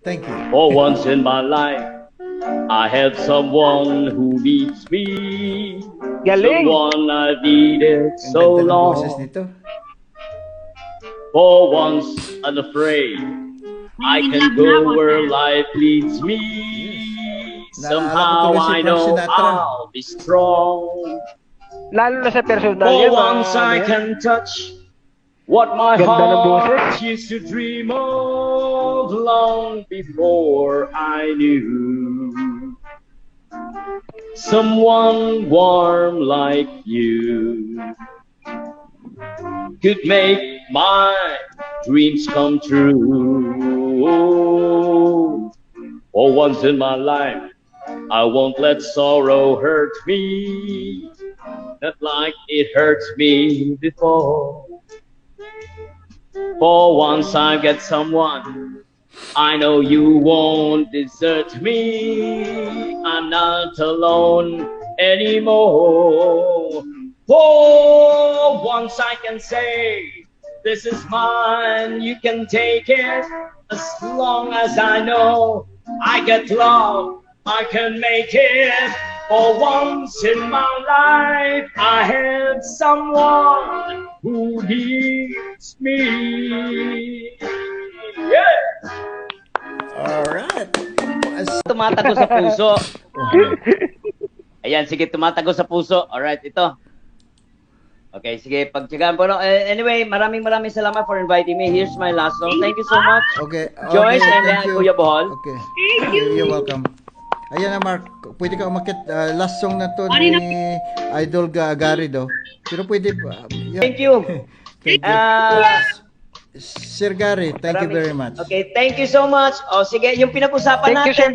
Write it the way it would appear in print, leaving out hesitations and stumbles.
Thank you. For once in my life, I have someone who needs me. Galing. Someone I've needed Ang so ganda ng boses long. nito. For once unafraid, I can go where life leads me. Somehow Naalala ko tuloy si I Frank know Sinatra. I'll be strong. Lalo na sa personal For yan. once I can touch what my Ganda ng boses. heart used to dream of long before I knew someone warm like you could make my dreams come true. For once in my life, I won't let sorrow hurt me, not like it hurts me before. For once I get someone, I know you won't desert me. I'm not alone anymore. For once I can say, this is mine, you can take it. As long as I know I get love, I can make it. For once in my life, I have someone who needs me. Yeah! Alright. Tumatago sa puso. Ayan, sige, tumatago sa puso. Alright, ito. Okay, sige, pagtsagaan po. No? Anyway, maraming salamat for inviting me. Here's my last song. Thank you so much. Okay. Joyce and thank you. Kuya Bohol. Okay. You're welcome. Ayan na, Mark. Pwede ka umakit. Last song na to ni Idol Gary do. Pero pwede. Thank you. Thank you. Sir Gary, thank you very much. Okay, thank you so much. O sige, yung pinag-usapan Thank you, natin. sir.